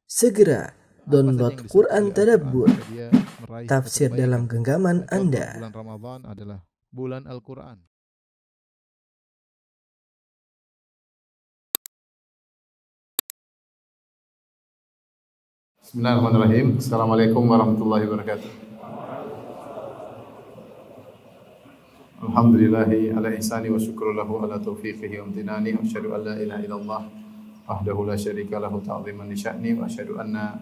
Segera download Quran Tadabbur, dia meraih tafsir kebaikan. dalam genggaman Contoh, Anda. bulan Ramadan adalah bulan Al-Quran. Bismillahirrahmanirrahim. Assalamualaikum warahmatullahi wabarakatuh. Alhamdulillahi ala ihsani wa syukru lahu ala taufiqihi wa amtinani wa asyhadu an la ilaha illallah wahdahu la syarika lahu ta'ziman li sya'ni wa asyhadu anna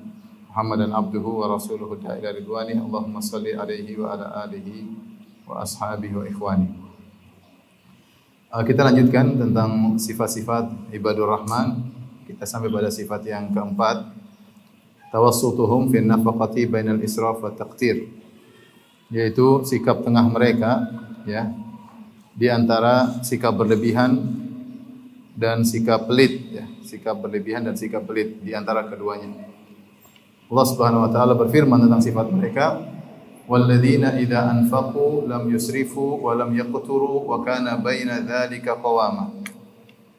Muhammadan abduhu wa rasuluhu ila ridwani. Allahumma salli alaihi wa ala alihi wa ashabihi wa ikhwani. Kita lanjutkan tentang sifat-sifat ibadur rahman. Kita sampai pada sifat yang keempat, tawassutuhum fi nafaqati bainal israf wa taqtir, yaitu sikap tengah mereka ya di antara sikap berlebihan dan sikap pelit ya, sikap berlebihan dan sikap pelit di antara keduanya. Allah Subhanahu wa taala berfirman tentang sifat mereka, walladzina idza anfaqu lam yusrifu wa lam yaqturu wa kana baina dzalika qawama.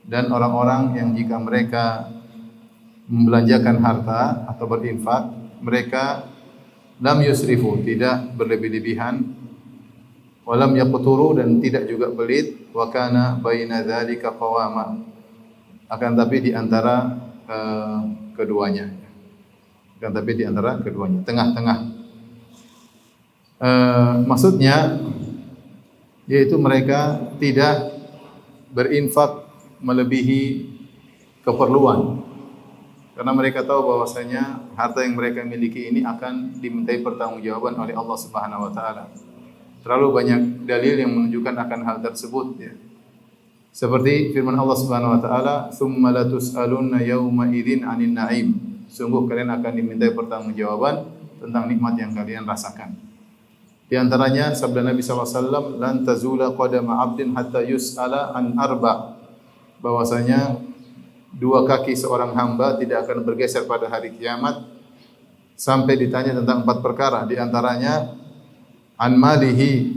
Dan orang-orang yang jika mereka membelanjakan harta atau berinfak, mereka lam yusrifu, tidak berlebih-lebihan, walam yaqturu, dan tidak juga pelit, wa kana baina dzalika qawama, akan tapi di antara keduanya, akan tapi di antara keduanya, tengah-tengah. Maksudnya yaitu mereka tidak berinfak melebihi keperluan, karena mereka tahu bahwasanya harta yang mereka miliki ini akan dimintai pertanggungjawaban oleh Allah Subhanahu wa taala. Terlalu banyak dalil yang menunjukkan akan hal tersebut ya. Seperti firman Allah Subhanahu wa taala, "Tsumma latus'alunna yauma idzin 'anil na'im." Sungguh kalian akan dimintai pertanggungjawaban tentang nikmat yang kalian rasakan. Di antaranya sabda Nabi sallallahu alaihi wasallam, "Lan tazula qadama 'abdin hatta yus'ala an arba." Bahwasanya dua kaki seorang hamba tidak akan bergeser pada hari kiamat sampai ditanya tentang empat perkara. Di antaranya an malihi,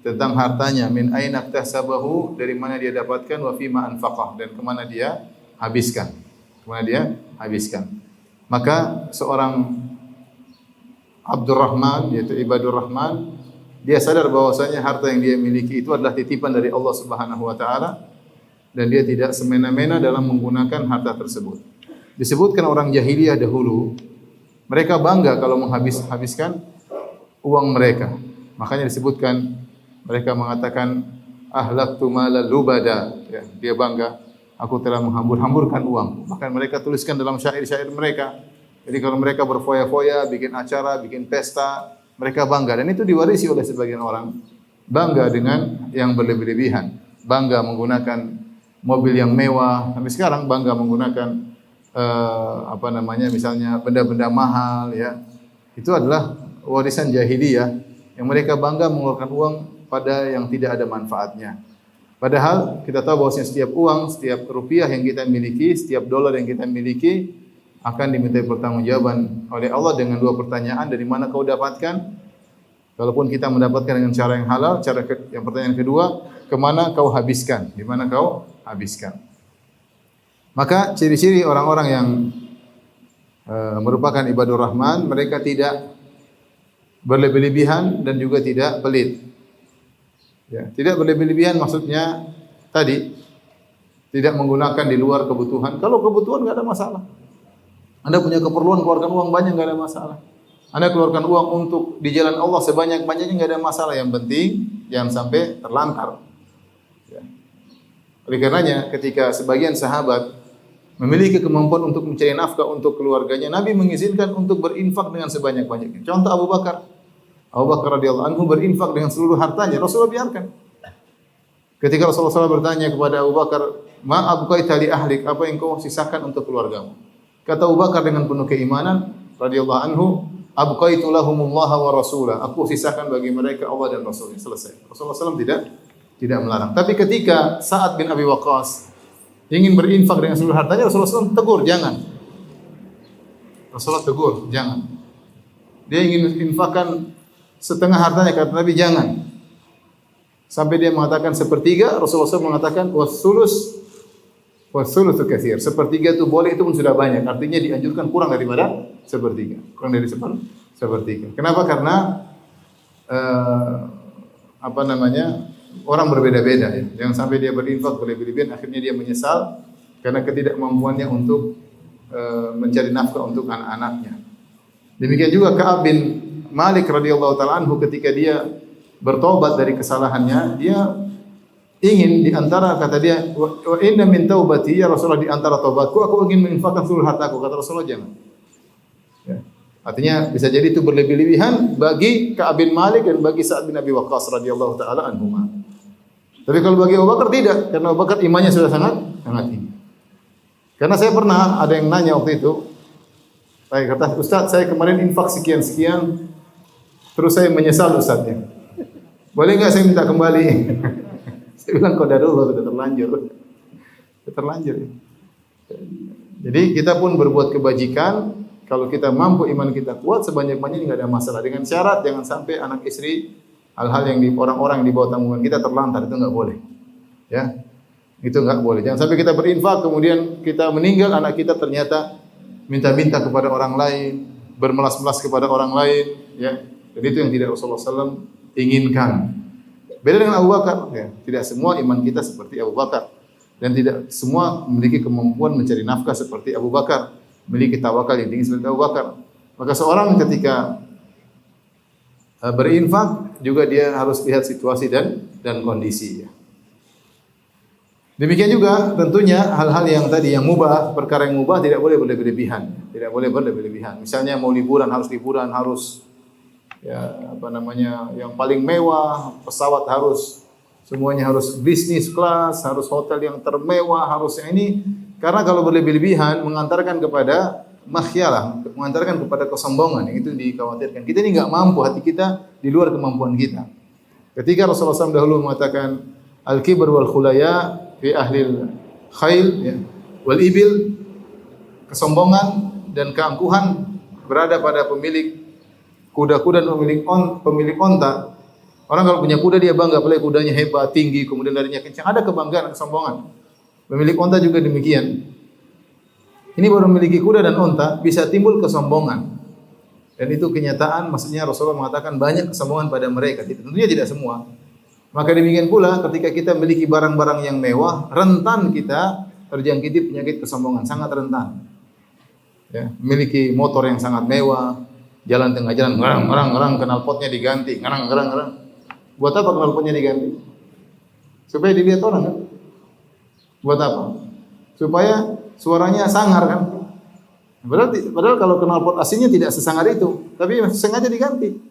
tentang hartanya, min aina iktasabahu, dari mana dia dapatkan, wa fima anfaqah, dan kemana dia habiskan. Kemana dia habiskan. Maka seorang Abdurrahman, yaitu ibadur rahman, dia sadar bahwasanya harta yang dia miliki itu adalah titipan dari Allah Subhanahu wa taala, dan dia tidak semena-mena dalam menggunakan harta tersebut. Disebutkan orang jahiliyah dahulu, mereka bangga kalau menghabiskan uang mereka. Makanya disebutkan mereka mengatakan ahlaktu malal lubada, ya, dia bangga, aku telah menghambur-hamburkan uang. Bahkan mereka tuliskan dalam syair-syair mereka. Jadi kalau mereka berfoya-foya, bikin acara, bikin pesta, mereka bangga, dan itu diwarisi oleh sebagian orang. Bangga dengan yang berlebih-lebihan, bangga menggunakan mobil yang mewah. Sampai sekarang bangga menggunakan misalnya benda-benda mahal ya. Itu adalah warisan jahiliyah yang mereka bangga mengeluarkan uang pada yang tidak ada manfaatnya. Padahal kita tahu bahwa setiap uang, setiap rupiah yang kita miliki, setiap dolar yang kita miliki akan dimintai pertanggungjawaban oleh Allah dengan dua pertanyaan, dari mana kau dapatkan? Kalaupun kita mendapatkan dengan cara yang halal, yang pertanyaan kedua, kemana kau habiskan? Di mana kau habiskan? Maka ciri-ciri orang-orang yang merupakan ibadur rahman, mereka tidak berlebih-lebihan dan juga tidak pelit. Ya, tidak berlebih-lebihan maksudnya tadi tidak menggunakan di luar kebutuhan. Kalau kebutuhan enggak ada masalah. Anda punya keperluan, keluarkan uang banyak, enggak ada masalah. Anda keluarkan uang untuk di jalan Allah sebanyak-banyaknya, enggak ada masalah. Yang penting jangan sampai terlantar. Ya. Oleh karenanya ketika sebagian sahabat memiliki kemampuan untuk mencari nafkah untuk keluarganya, Nabi mengizinkan untuk berinfak dengan sebanyak-banyaknya. Contoh Abu Bakar. Abu Bakar radhiyallahu anhu berinfak dengan seluruh hartanya, Rasulullah biarkan. Ketika Rasulullah SAW bertanya kepada Abu Bakar, "Ma abqaita li ahlik?" Apa yang kau sisakan untuk keluargamu? Kata Abu Bakar dengan penuh keimanan radhiyallahu anhu, "Abqaitu lahumullaha wa rasulah." Aku sisakan bagi mereka Allah dan Rasulnya. Selesai. Rasulullah SAW tidak melarang. Tapi ketika Sa'ad bin Abi Waqqas ingin berinfak dengan seluruh hartanya, Rasulullah SAW tegur, jangan. Rasulullah tegur, jangan. Dia ingin infakkan setengah hartanya, kata Nabi, jangan. Sampai dia mengatakan sepertiga, Rasulullah SAW mengatakan wasulus Wasulusu katsir. Sepertiga itu boleh, itu pun sudah banyak. Artinya dianjurkan kurang daripada sepertiga. Kurang dari sepertiga. Kenapa? Karena apa namanya? Orang berbeda-beda ya. Jangan sampai dia berinfak berlebih-lebihan akhirnya dia menyesal karena ketidakmampuannya untuk mencari nafkah untuk anak-anaknya. Demikian juga Ka'ab bin Malik radhiyallahu taala anhu ketika dia bertobat dari kesalahannya, dia ingin di antara, kata dia, wa inna min taubati ya Rasulullah, di antara taubatku aku ingin menginfakkan seluruh hartaku. Kata Rasulullah, jangan. Ya. Artinya bisa jadi itu berlebih-lebihan bagi Ka'ab bin Malik dan bagi Sa'ad bin Abi Waqqas radhiyallahu taala anhuma. Tapi kalau bagi Abu Bakar tidak, karena Abu Bakar imannya sudah sangat tinggi. Karena saya pernah ada yang nanya waktu itu, saya kata, Ustaz, saya kemarin infak sekian-sekian, terus saya menyesal Ustaz ya. Boleh nggak saya minta kembali? Saya bilang qadarullah, sudah terlanjur. Jadi kita pun berbuat kebajikan, kalau kita mampu, iman kita kuat, sebanyak-banyaknya nggak ada masalah. Dengan syarat jangan sampai anak istri, hal-hal yang di orang-orang yang di bawah tanggungan kita terlantar, itu nggak boleh. Ya, itu nggak boleh. Jangan sampai kita berinfak, kemudian kita meninggal, anak kita ternyata minta-minta kepada orang lain, bermelas-melas kepada orang lain. Ya, jadi itu yang tidak Rasulullah SAW inginkan. Beda dengan Abu Bakar, ya. Tidak semua iman kita seperti Abu Bakar dan tidak semua memiliki kemampuan mencari nafkah seperti Abu Bakar, memiliki tawakal yang tinggi seperti Abu Bakar. Maka seorang ketika berinfak juga dia harus lihat situasi dan kondisi. Ya. Demikian juga tentunya hal-hal yang tadi yang mubah, perkara yang mubah tidak boleh berlebihan, tidak boleh berlebihan. Misalnya mau liburan, harus ya apa namanya yang paling mewah, pesawat harus semuanya harus bisnis kelas, harus hotel yang termewah, harus yang ini, karena kalau berlebihan mengantarkan kepada makhyalah, mengantarkan kepada kesombongan, yang itu dikhawatirkan. Kita ini enggak mampu, hati kita di luar kemampuan kita. Ketika Rasulullah SAW dahulu mengatakan al-kibr wal khulaya fi ahlil khail ya, wal ibil, kesombongan dan keangkuhan berada pada pemilik kuda-kuda dan pemilik onta. Orang kalau punya kuda dia bangga, apalagi kudanya hebat, tinggi, kemudian larinya kencang. Ada kebanggaan, kesombongan. Pemilik onta juga demikian. Ini baru memiliki kuda dan onta, bisa timbul kesombongan. Dan itu kenyataan, maksudnya Rasulullah mengatakan banyak kesombongan pada mereka. Tentunya tidak semua. Maka demikian pula ketika kita memiliki barang-barang yang mewah, rentan kita terjangkiti penyakit kesombongan, sangat rentan. Ya, memiliki motor yang sangat mewah, jalan tengah jalan ngerang knalpotnya diganti, ngerang. Buat apa knalpotnya diganti? Supaya dilihat orang kan? Buat apa? Supaya suaranya sangar kan? Padahal kalau knalpot aslinya tidak sesangar itu, tapi sengaja diganti.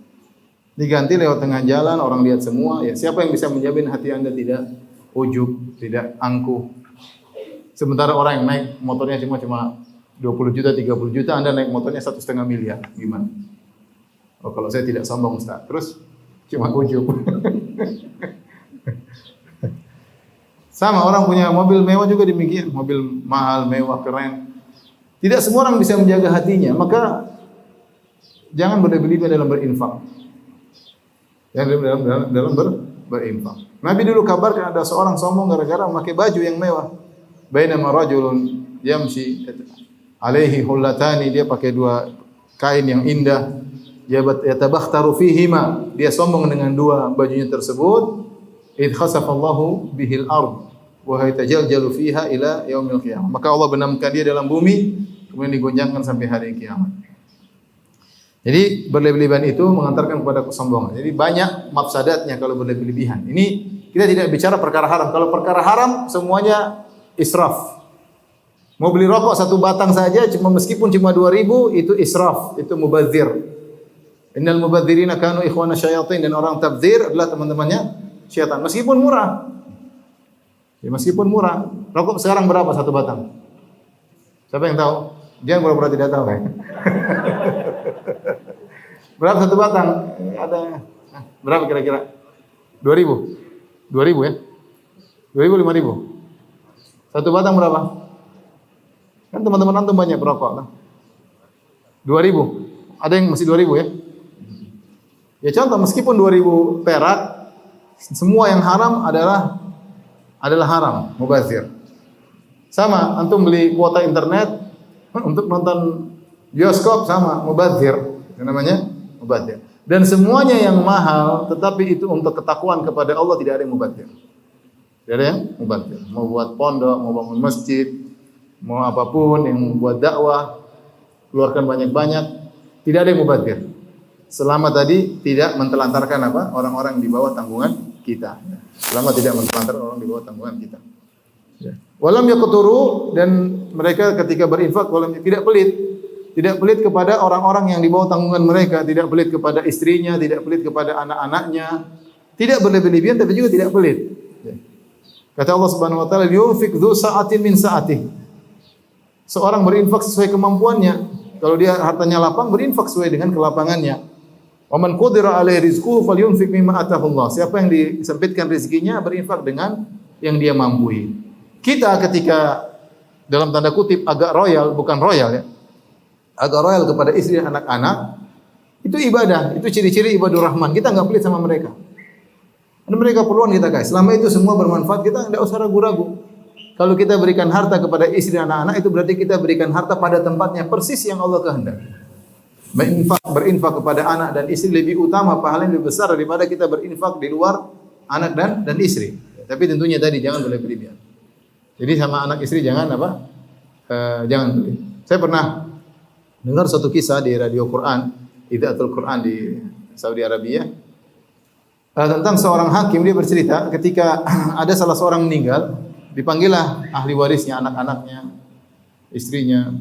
Diganti lewat tengah jalan, orang lihat semua. Ya, siapa yang bisa menjamin hati Anda tidak ujub, tidak angkuh? Sementara orang yang naik motornya cuma 20 juta, 30 juta, Anda naik motornya 1,5 miliar. Gimana? Oh, kalau saya tidak sombong, Ustaz. Terus cuma ujub. Sama orang punya mobil mewah juga demikian, mobil mahal, mewah, keren. Tidak semua orang bisa menjaga hatinya, maka jangan berlebihan dalam berinfak. Dalam berinfak. Nabi dulu kabarkan ada seorang sombong gara-gara memakai baju yang mewah. Bainama rajulun yamshi alaihi hullatani, dia pakai dua kain yang indah, yatabakhtaru fihima, dia sombong dengan dua bajunya tersebut. Id khasafallahu bihil ard wa haytajaljalu fiha ila yaumil qiyamah, maka Allah benamkan dia dalam bumi kemudian digoncangkan sampai hari kiamat. Jadi berlebihan itu mengantarkan kepada kesombongan. Jadi banyak mafsadatnya kalau berlebihan. Ini kita tidak bicara perkara haram. Kalau perkara haram semuanya israf. Mau beli rokok satu batang saja, meskipun cuma 2.000, itu israf, itu mubadzir. Innal mubadzirina kanu ikhwana syayatin, dan orang tabdzir adalah teman-temannya syaitan. Meskipun murah. Ya, meskipun murah. Rokok sekarang berapa satu batang? Siapa yang tahu? Jangan pura-pura tidak tahu ya. Berapa satu batang? Ada berapa kira-kira? 2.000. 2.000 ya? 2.000, 5.000. Satu batang berapa? Kan teman-teman antum banyak berokok kan? 2.000. Ada yang masih 2.000 ya? Ya contoh, meskipun 2.000 perak, semua yang haram adalah haram, mubazir. Sama, antum beli kuota internet untuk nonton bioskop sama, mubadzir. Itu namanya mubadzir. Dan semuanya yang mahal, tetapi itu untuk ketakwaan kepada Allah, tidak ada yang mubadzir. Tidak ada yang mubadzir. Mau buat pondok, mau bangun masjid, mau apapun yang buat dakwah, keluarkan banyak-banyak, tidak ada yang mubadzir. Selama tadi tidak mentelantarkan apa? Orang-orang di bawah tanggungan kita. Selama tidak mentelantarkan orang di bawah tanggungan kita. Walam yaqturu, dan mereka ketika berinfak tidak pelit. Tidak pelit kepada orang-orang yang di bawah tanggungan mereka, tidak pelit kepada istrinya, tidak pelit kepada anak-anaknya. Tidak berlebih-lebihan tapi juga tidak pelit. Kata Allah Subhanahu wa taala, "Yunfik dzu sa'atin min sa'atihi." Seorang berinfak sesuai kemampuannya. Kalau dia hartanya lapang, berinfak sesuai dengan kelapangannya. Wa man qudira alaihi rizquhu falyunfik mimma atahu Allah. Siapa yang disempitkan rezekinya, berinfak dengan yang dia mampu. Kita ketika dalam tanda kutip agak royal, bukan royal ya, agak royal kepada istri dan anak-anak, itu ibadah, itu ciri-ciri ibadur rahman. Kita enggak pelit sama mereka. Dan mereka perluan kita kasih. Selama itu semua bermanfaat, kita enggak usah ragu-ragu. Kalau kita berikan harta kepada istri dan anak-anak, itu berarti kita berikan harta pada tempatnya persis yang Allah kehendaki. Berinfak kepada anak dan istri lebih utama, pahalanya lebih besar daripada kita berinfak di luar anak dan istri. Tapi tentunya tadi jangan berlebihan. Jadi sama anak istri jangan apa? Jangan pelit. Saya pernah dengar suatu kisah di radio Quran, Idaatul Quran di Saudi Arabia, tentang seorang hakim. Dia bercerita ketika ada salah seorang meninggal, dipanggillah ahli warisnya, anak-anaknya, istrinya.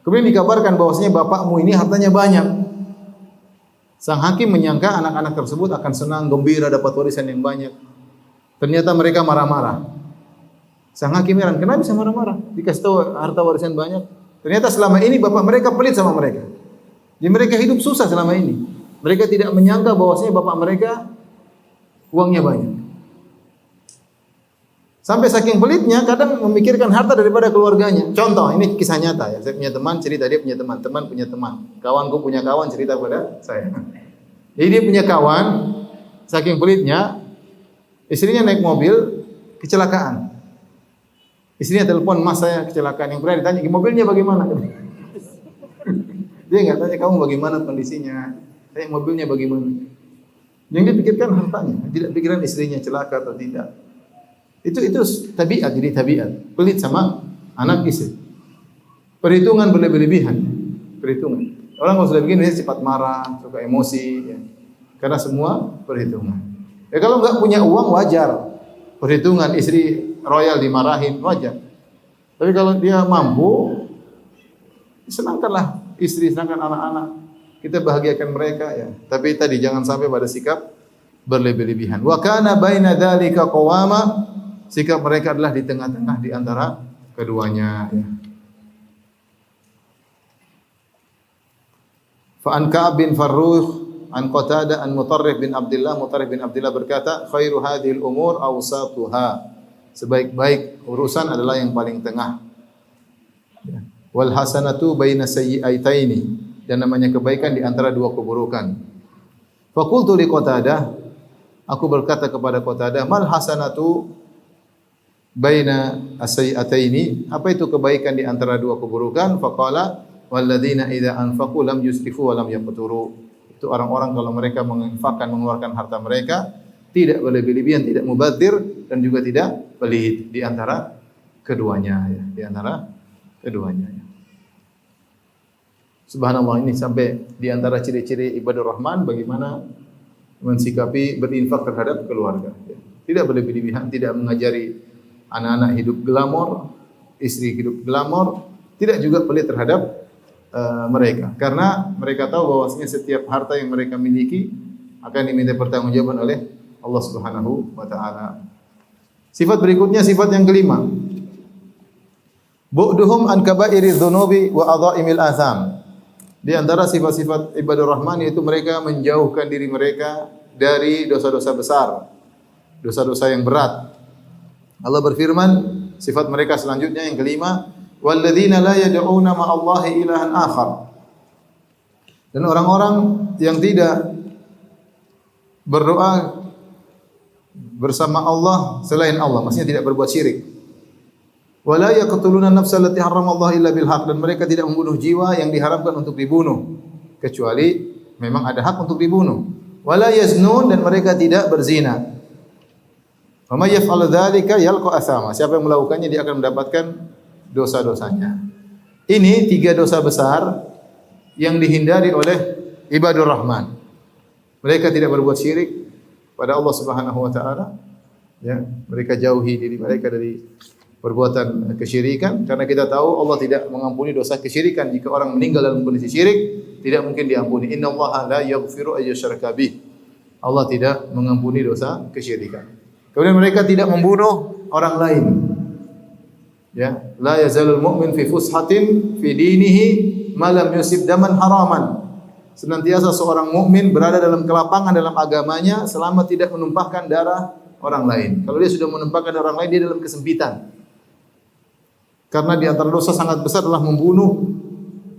Kemudian dikabarkan bahwasanya bapakmu ini hartanya banyak. Sang hakim menyangka anak-anak tersebut akan senang, gembira dapat warisan yang banyak. Ternyata mereka marah-marah. Sang hakim heran, kenapa bisa marah-marah? Dikasih tahu harta warisan banyak. Ternyata selama ini bapak mereka pelit sama mereka. Jadi mereka hidup susah selama ini. Mereka tidak menyangka bahwasanya bapak mereka uangnya banyak. Sampai saking pelitnya, kadang memikirkan harta daripada keluarganya. Contoh, ini kisah nyata ya. Saya punya teman, cerita dia punya teman, teman punya teman. Kawanku punya kawan, cerita pada saya. Jadi dia punya kawan, saking pelitnya, istrinya naik mobil, kecelakaan. Istrinya telepon, "Mas, saya kecelakaan." Yang pernah ditanya, "Mobilnya bagaimana?" Dia enggak tanya, "Kamu bagaimana kondisinya?" "Saya mobilnya bagaimana?" Yang dipikirkan hartanya, tidak pikiran istrinya celaka atau tidak. Itu tabiat, jadi tabiat. Pelit sama anak istri. Perhitungan berlebih-lebihan. Perhitungan. Orang kalau sudah begini cepat marah, suka emosi ya. Karena semua perhitungan. Ya kalau enggak punya uang wajar. Perhitungan istri royal dimarahin wajar. Tapi kalau dia mampu, senangkanlah istri, senangkan anak-anak. Kita bahagiakan mereka ya. Tapi tadi jangan sampai pada sikap berlebih-lebihan. Wa kana baina dzalika qawama. Sikap mereka adalah di tengah-tengah di antara keduanya ya. Fa an Ka'ab bin Farrukh an Qatadah an Mutarrif bin Abdullah berkata, "Khairu hadhil umur awsatuha." Sebaik-baik urusan adalah yang paling tengah. Wal hasanatu baina sayyi'aitaini, dan namanya kebaikan di antara dua keburukan. Fa qultu li Qatadah, aku berkata kepada Qatadah, "Mal hasanatu baina as-sayyi'ataini?" Apa itu kebaikan di antara dua keburukan? Faqala, "Walladzina idza anfaqu lam yusrifu wa lam yaqturu." Itu orang-orang kalau mereka menginfakkan, mengeluarkan harta mereka, tidak berlebih-lebihan, tidak mubadzir, dan juga tidak pelit di antara keduanya ya, di antara keduanya ya. Subhanallah, ini sampai di antara ciri-ciri ibadur rahman bagaimana mensikapi berinfak terhadap keluarga ya. Tidak berlebih-lebihan, tidak mengajari anak-anak hidup glamor, istri hidup glamor, tidak juga pelit terhadap mereka. Karena mereka tahu bahwasanya setiap harta yang mereka miliki akan diminta pertanggungjawaban oleh Allah Subhanahu wa taala. Sifat berikutnya, sifat yang kelima. Bu'duhum an kaba'iri dzunubi wa adha'imil atham. Di antara sifat-sifat ibadur rahman yaitu mereka menjauhkan diri mereka dari dosa-dosa besar, dosa-dosa yang berat. Allah berfirman, sifat mereka selanjutnya yang kelima, walladzina la yad'una ma'allahi ilahan akhar. Dan orang-orang yang tidak berdoa bersama Allah selain Allah, maksudnya tidak berbuat syirik. Wa la yaqtuluna an-nafsa allati harramallahu illa bil haqq, dan mereka tidak membunuh jiwa yang diharamkan untuk dibunuh kecuali memang ada hak untuk dibunuh. Wa la yaznun, dan mereka tidak berzina. Wa may yaf'al dzalika yalqa athama. Siapa yang melakukannya dia akan mendapatkan dosa-dosanya. Ini 3 dosa besar yang dihindari oleh ibadur rahman. Mereka tidak berbuat syirik pada Allah Subhanahu wa taala. Ya, mereka jauhi diri mereka dari perbuatan kesyirikan, karena kita tahu Allah tidak mengampuni dosa kesyirikan. Jika orang meninggal dalam kondisi syirik, tidak mungkin diampuni. Innallaha la yaghfiru ay yushraka bih. Allah tidak mengampuni dosa kesyirikan. Kemudian mereka tidak membunuh orang lain. Ya, la yazalul mu'min fi fushatin fi dinihi ma lam yusib daman haraman. Senantiasa seorang mukmin berada dalam kelapangan dalam agamanya selama tidak menumpahkan darah orang lain. Kalau dia sudah menumpahkan darah orang lain, dia dalam kesempitan. Karena di antara dosa sangat besar adalah membunuh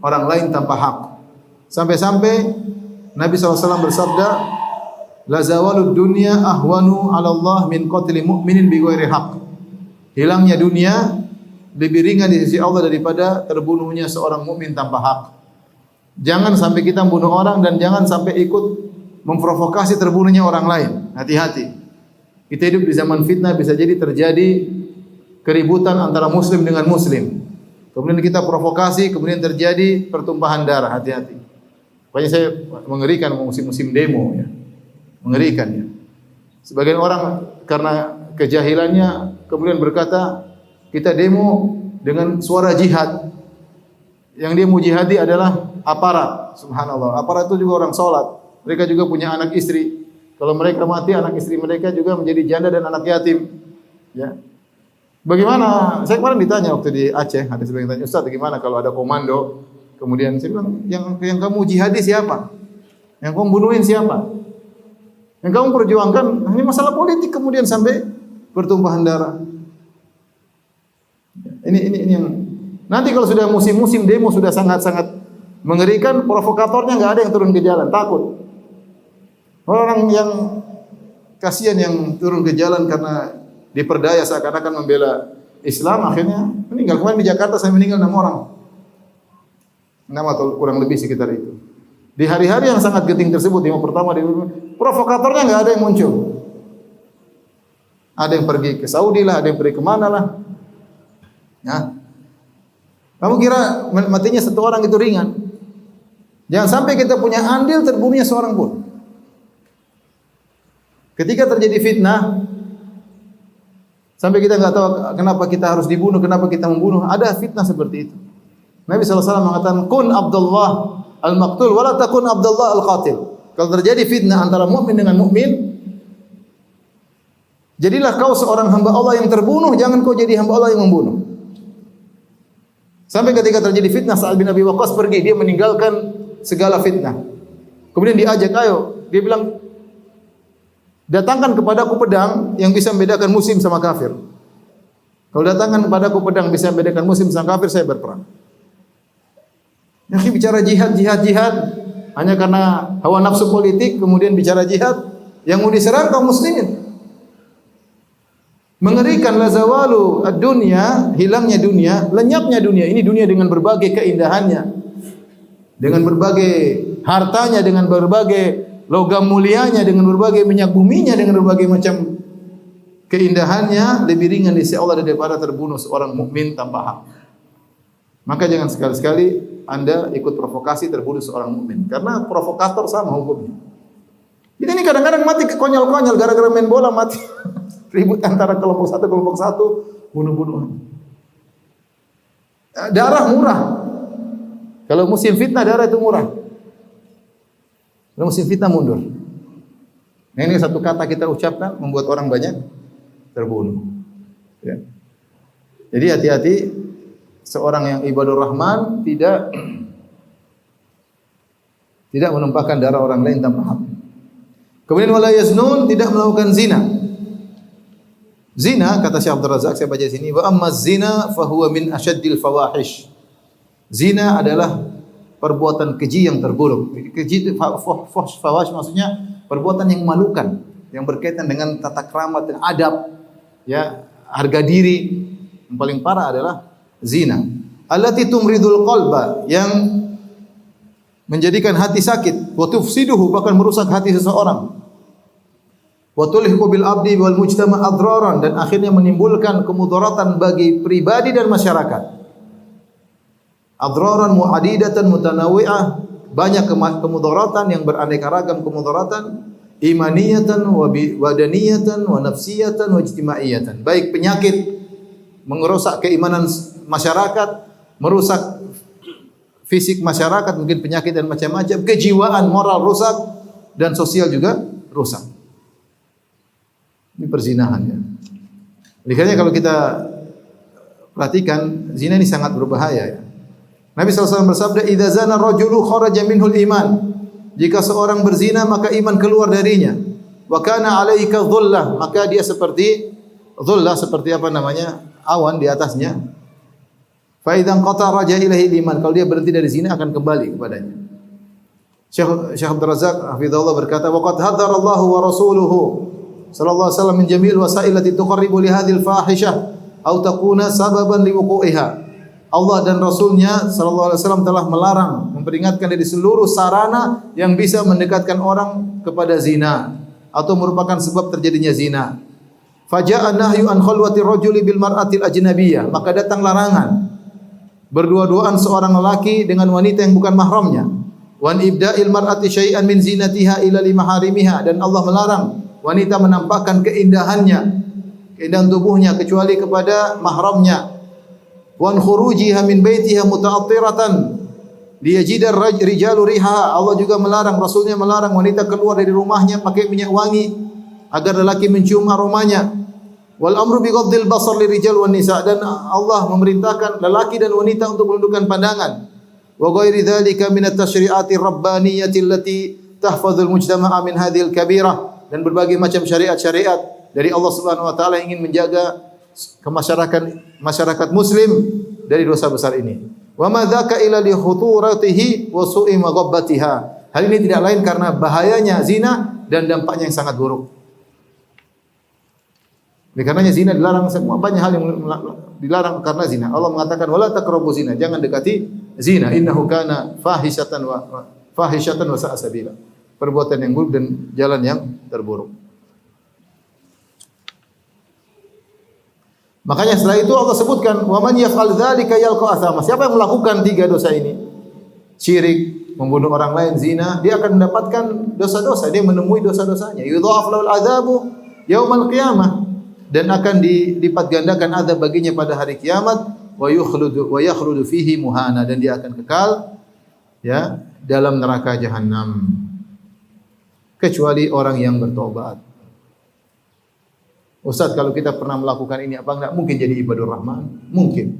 orang lain tanpa hak. Sampai-sampai Nabi SAW bersabda, la zawalud dunya ahwanu 'ala Allah min qatli mu'minin bi ghairi haq. Hilangnya dunia lebih ringan di sisi Allah daripada terbunuhnya seorang mukmin tanpa hak. Jangan sampai kita membunuh orang, dan jangan sampai ikut memprovokasi terbunuhnya orang lain. Hati-hati. Kita hidup di zaman fitnah, bisa jadi terjadi keributan antara muslim dengan muslim. Kemudian kita provokasi, kemudian terjadi pertumpahan darah. Hati-hati. Makanya saya mengerikan musim-musim demo ya. Mengerikan ya. Sebagian orang karena kejahilannya kemudian berkata, kita demo dengan suara jihad. Yang dia mau jihadi adalah aparat. Subhanallah. Aparat itu juga orang salat. Mereka juga punya anak istri. Kalau mereka mati, anak istri mereka juga menjadi janda dan anak yatim. Ya. Bagaimana? Saya kemarin ditanya waktu di Aceh, ada sebagian tanya, Ustaz, bagaimana kalau ada komando? Kemudian saya bilang, yang kamu jihadi siapa? Yang kamu bunuhin siapa? Yang kamu perjuangkan hanya masalah politik, kemudian sampai pertumpahan darah. Ini yang nanti kalau sudah musim-musim demo sudah sangat-sangat mengerikan, provokatornya nggak ada yang turun ke jalan, takut. Orang yang kasihan yang turun ke jalan karena diperdaya seakan-akan membela Islam, akhirnya meninggal. Kemarin di Jakarta saya meninggal 6 orang. 6 atau kurang lebih sekitar itu. Di hari-hari yang sangat genting tersebut, yang pertama provokatornya nggak ada yang muncul. Ada yang pergi ke Saudi lah, ada yang pergi kemana lah. Ya. Kamu kira matinya satu orang itu ringan? Jangan sampai kita punya andil terbunuhnya seorang pun. Ketika terjadi fitnah, sampai kita nggak tahu kenapa kita harus dibunuh, kenapa kita membunuh. Ada fitnah seperti itu. Nabi SAW mengatakan, kun Abdullah al-maqtul, wala takun Abdullah al-qatil. Kalau terjadi fitnah antara mukmin dengan mukmin, jadilah kau seorang hamba Allah yang terbunuh, jangan kau jadi hamba Allah yang membunuh. Sampai ketika terjadi fitnah, Sa'ad bin Abi Waqqas pergi, dia meninggalkan segala fitnah. Kemudian diajak, ayo, dia bilang, datangkan kepadaku pedang yang bisa membedakan muslim sama kafir. Kalau datangkan kepadaku pedang bisa membedakan muslim sama kafir, saya berperang. Yang bicara jihad hanya karena hawa nafsu politik, kemudian bicara jihad yang mau diserang kaum muslimin. Mengerikan, la zawalu ad-dunya, hilangnya dunia, lenyapnya dunia. Ini dunia dengan berbagai keindahannya, dengan berbagai hartanya, dengan berbagai logam mulianya, dengan berbagai minyak buminya, dengan berbagai macam keindahannya, lebih ringan di sisi Allah daripada terbunuh seorang mukmin tanpa hak. Maka jangan sekali-sekali Anda ikut provokasi terbunuh seorang mukmin, karena provokator sama hukumnya. Jadi ini kadang-kadang mati konyol-konyol gara-gara main bola mati. Ribut antara kelompok satu, bunuh-bunuhan. Darah murah. Kalau musim fitnah darah itu murah. Kalau musim fitnah mundur. Nah, ini satu kata kita ucapkan membuat orang banyak terbunuh. Ya. Jadi hati-hati, seorang yang ibadur rahman tidak menumpahkan darah orang lain tanpa hak. Kemudian wala yaznun, tidak melakukan zina. Zina, kata Syekh Abdul Razak, saya baca di sini, wa amma zina fa huwa min asyaddil fawahish. Zina adalah perbuatan keji yang terburuk. Keji fawahish maksudnya perbuatan yang memalukan, yang berkaitan dengan tata krama dan adab, ya, harga diri. Yang paling parah adalah zina. Allati tumridul qalba, yang menjadikan hati sakit, wa tufsiduhu, bahkan merusak hati seseorang. Wa tulhiqu bil abdi wal mujtama' adraran, dan akhirnya menimbulkan kemudaratan bagi pribadi dan masyarakat. Adraran mu'adidatan mutanawwi'ah, banyak kemudaratan yang beraneka ragam kemudaratan, imaniyatan wa wadaniyatan wa nafsiyatan wa ijtimaiyatan. Baik penyakit merusak keimanan masyarakat, merusak fisik masyarakat, mungkin penyakit dan macam-macam, kejiwaan, moral rusak, dan sosial juga rusak. Ini perzinahan ya. Makanya kalau kita perhatikan, zina ini sangat berbahaya ya. Nabi SAW bersabda, "Idza zana rajulu kharaja minhul iman." Jika seorang berzina maka iman keluar darinya. Wa kana 'alaika dhullah, maka dia seperti dhullah, seperti apa namanya? Awan di atasnya. Fa idzan qata raja ilahi iman, kalau dia berhenti dari zina akan kembali kepadanya. Syekh Abdul Razak hafizahullah berkata, "Wa qad hadzara Allahu wa rasuluhu sallallahu alaihi wasallam min jami'il wasail allati tuqarribu li hadhil fahishah aw takuna sababan liwuqu'iha." Allah dan Rasulnya sallallahu alaihi wasallam telah melarang, memperingatkan dari seluruh sarana yang bisa mendekatkan orang kepada zina atau merupakan sebab terjadinya zina. Faja'a nahyu an khalwati rajuli bil mar'atil ajnabiyyah, maka datang larangan berdua-duaan seorang lelaki dengan wanita yang bukan mahramnya. Wan ibda'il mar'ati syai'an min zinatiha ila limaharimiha, dan Allah melarang wanita menampakkan keindahannya, keindahan tubuhnya kecuali kepada mahramnya. Wan khurujiha min baitiha muta'attiratan liyajidar rijalu riha, Allah juga melarang, Rasulnya melarang wanita keluar dari rumahnya pakai minyak wangi agar lelaki mencium aromanya. Wal amru bi ghaddil basar lirijal wan nisa, dan Allah memerintahkan lelaki dan wanita untuk menundukkan pandangan. Wa ghairi dzalika min at-tasyri'ati rabbaniyyati allati tahfazul mujtama'a min hadhil kabirah, dan berbagai macam syariat-syariat dari Allah Subhanahu wa taala yang ingin menjaga masyarakat muslim dari dosa besar ini. Wa ma dzaka ila li khuturatihi wa su'i maghabbatiha. Hal ini tidak lain karena bahayanya zina dan dampaknya yang sangat buruk. Oleh karenanya zina dilarang, semua banyak hal yang dilarang karena zina. Allah mengatakan wala taqrabu zina, jangan dekati zina, innahu kana fahishatan wa sa'a sabila. Perbuatan yang buruk dan jalan yang terburuk. Makanya setelah itu Allah sebutkan, wa man yaf'al dzalika yalqa athama. Siapa yang melakukan tiga dosa ini? Syirik, membunuh orang lain, zina, dia akan mendapatkan dosa-dosa, dia menemui dosa-dosanya. Yudha'af lahul adzabu yaumal qiyamah, dan akan dilipat gandakan azab baginya pada hari kiamat, wa yakhludu fihi muhana, dan dia akan kekal ya dalam neraka jahanam. Kecuali orang yang bertobat. Ustaz, kalau kita pernah melakukan ini, apa enggak mungkin jadi ibadur rahman? Mungkin.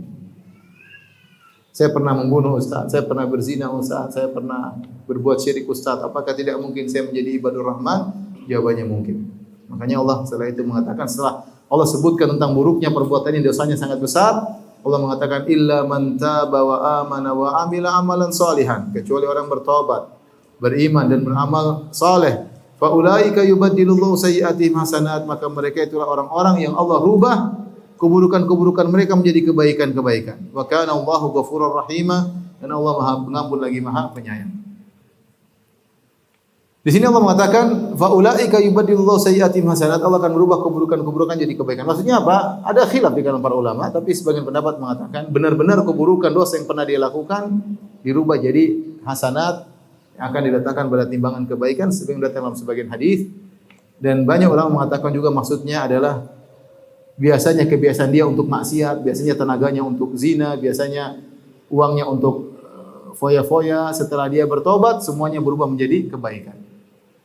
Saya pernah membunuh Ustaz, saya pernah berzina Ustaz, saya pernah berbuat syirik Ustaz. Apakah tidak mungkin saya menjadi ibadur rahman? Jawabannya mungkin. Makanya Allah setelah itu mengatakan, setelah Allah sebutkan tentang buruknya perbuatan ini, dosanya sangat besar, Allah mengatakan illa man taba wa amana wa amila amalan salihan, kecuali orang bertobat, beriman dan beramal saleh. Fa ulaika yubaddilullahu sayyi'atihim hasanat, maka mereka itulah orang-orang yang Allah rubah keburukan-keburukan mereka menjadi kebaikan-kebaikan. Wa kana Allahu ghafurur rahima, dan Allah Maha Pengampun lagi Maha Penyayang. Di sini Allah mengatakan fa ulaika yubaddilullahu sayyi'atihim hasanat, Allah akan merubah keburukan-keburukan jadi kebaikan. Maksudnya apa? Ada khilaf di kalangan para ulama, tapi sebagian pendapat mengatakan benar-benar keburukan dosa yang pernah dia lakukan dirubah jadi hasanat yang akan diletakkan pada timbangan kebaikan, sebagaimana datang dalam sebagian hadis. Dan banyak ulama mengatakan juga maksudnya adalah biasanya kebiasaan dia untuk maksiat, biasanya tenaganya untuk zina, biasanya uangnya untuk foya-foya. Setelah dia bertobat, semuanya berubah menjadi kebaikan.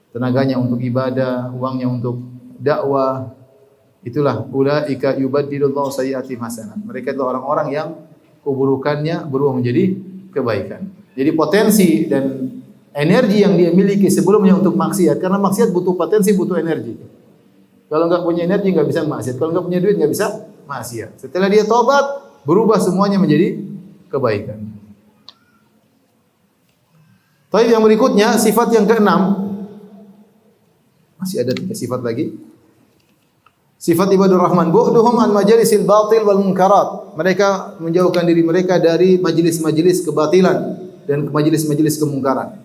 Tenaganya untuk ibadah, uangnya untuk dakwah. Itulah ulaika yubaddilullahu sayyi'atihim hasanat. Mereka itu orang-orang yang keburukannya berubah menjadi kebaikan. Jadi potensi dan energi yang dia miliki sebelumnya untuk maksiat, karena maksiat butuh potensi, butuh energi. Kalau enggak punya energi enggak bisa maksiat, kalau enggak punya duit enggak bisa maksiat. Setelah dia tobat, berubah semuanya menjadi kebaikan. Tapi yang berikutnya, sifat yang keenam, masih ada 3 sifat lagi. Sifat ibadur rahman, bu'duhum an majalisil batil wal munkarat. Mereka menjauhkan diri mereka dari majelis-majelis kebatilan dan majelis-majelis kemungkaran.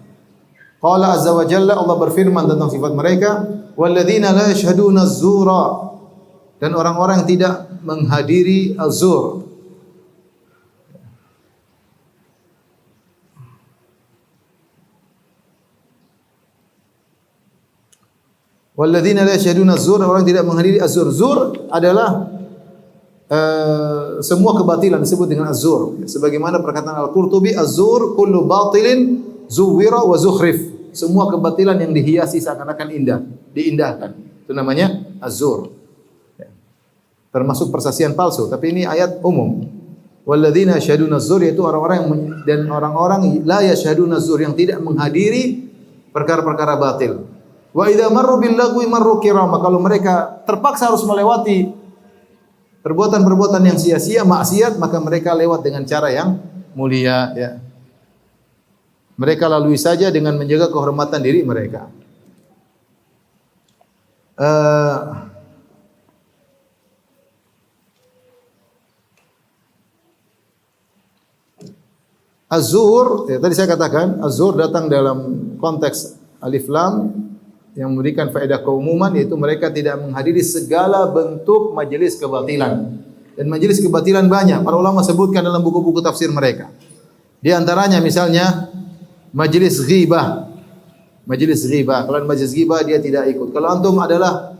Qala azza wa jalla, Allah berfirman tentang sifat mereka, walladzina la yashhaduna az-zura, dan orang-orang yang tidak menghadiri az-zur. Walladzina la yashhaduna az-zur, orang tidak menghadiri az-zur. Zur adalah semua kebatilan disebut dengan az-zur. Sebagaimana perkataan Al-Qurtubi, az-zur kullu batilin zuwira wa zukhrif. Semua kebatilan yang dihiasi seakan-akan indah, diindahkan. Itu namanya az-zur. Termasuk persaksian palsu, tapi ini ayat umum. Walladzina yashhaduna az-zur, yaitu orang-orang dan orang-orang la yashhaduna az-zur, yang tidak menghadiri perkara-perkara batil. Wa idza marru bil lagwi marru kirama, kalau mereka terpaksa harus melewati perbuatan-perbuatan yang sia-sia, maksiat, maka mereka lewat dengan cara yang mulia, ya. Mereka lalui saja dengan menjaga kehormatan diri mereka. Az-zuhur, ya, tadi saya katakan az-zuhur datang dalam konteks alif lam yang memberikan faedah keumuman, yaitu mereka tidak menghadiri segala bentuk majelis kebatilan. Dan majelis kebatilan banyak. Para ulama sebutkan dalam buku-buku tafsir mereka. Di antaranya misalnya majelis ghibah. Majelis ghibah. Kalau majelis ghibah dia tidak ikut. Kalau antum adalah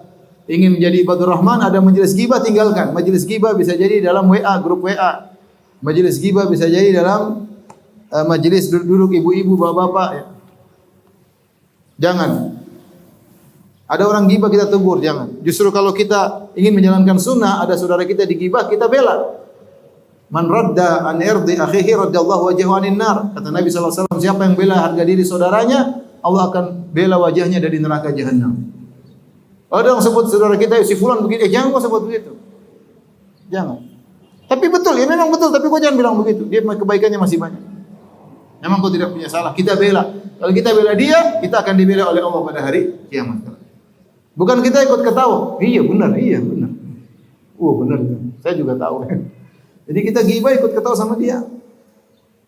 ingin menjadi ibadur rahman, ada majelis ghibah, tinggalkan. Majelis ghibah bisa jadi dalam WA, grup WA. Majelis ghibah bisa jadi dalam majelis duduk ibu-ibu, bapak-bapak, ya. Jangan. Ada orang gibah kita tegur, jangan. Justru kalau kita ingin menjalankan sunnah, ada saudara kita digibah, kita bela. Man radda an irdi akhihi raddallahu wajhahu anin nar. Kata Nabi sallallahu alaihi wasallam, siapa yang bela harga diri saudaranya, Allah akan bela wajahnya dari neraka jahanam. Ada yang sebut saudara kita, si fulan begini, jangan kau sebut begitu. Jangan. Tapi betul, ya memang betul, tapi kau jangan bilang begitu. Dia kebaikannya masih banyak. Memang kau tidak punya salah, kita bela. Kalau kita bela dia, kita akan dibela oleh Allah pada hari kiamat. Bukan kita ikut ketawa. Iya benar. Benar. Saya juga tahu. Jadi kita ghibah ikut ketawa sama dia.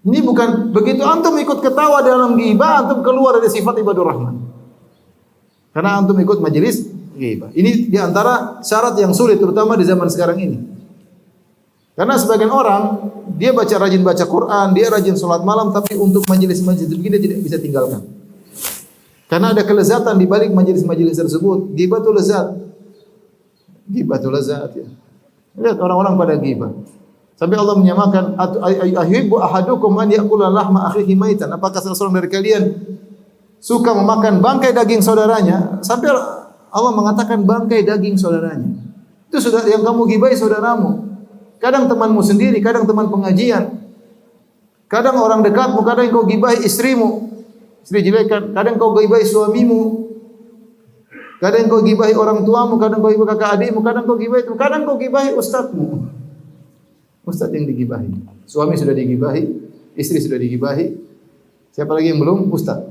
Ini bukan begitu antum ikut ketawa dalam ghibah, antum keluar dari sifat ibadur rahman. Karena antum ikut majelis ghibah. Ini di antara syarat yang sulit terutama di zaman sekarang ini. Karena sebagian orang dia rajin baca Quran, dia rajin salat malam, tapi untuk majelis-majelis begini tidak bisa tinggalkan. Karena ada kelezatan di balik majelis-majelis tersebut. Ghibah itu lezat. Ya. Lihat orang-orang pada ghibah. Sampai Allah menyamakan, ahyibbu ahadukum an ya'kula lahma akhihi maitan. Apakah salah seorang dari kalian suka memakan bangkai daging saudaranya? Sampai Allah mengatakan bangkai daging saudaranya. Itu saudara yang kamu ghibahi saudaramu. Kadang temanmu sendiri, kadang teman pengajian. Kadang orang dekatmu, kadang kau ghibahi istrimu. Istri jelekan, kadang kau ghibahi suamimu, kadang kau ghibahi orang tuamu, kadang kau ghibahi kakak adikmu, kadang kau ghibahi itu, kadang kau ghibahi ustadzmu. Ustadz yang dighibahi. Suami sudah dighibahi, istri sudah dighibahi. Siapa lagi yang belum? Ustadz.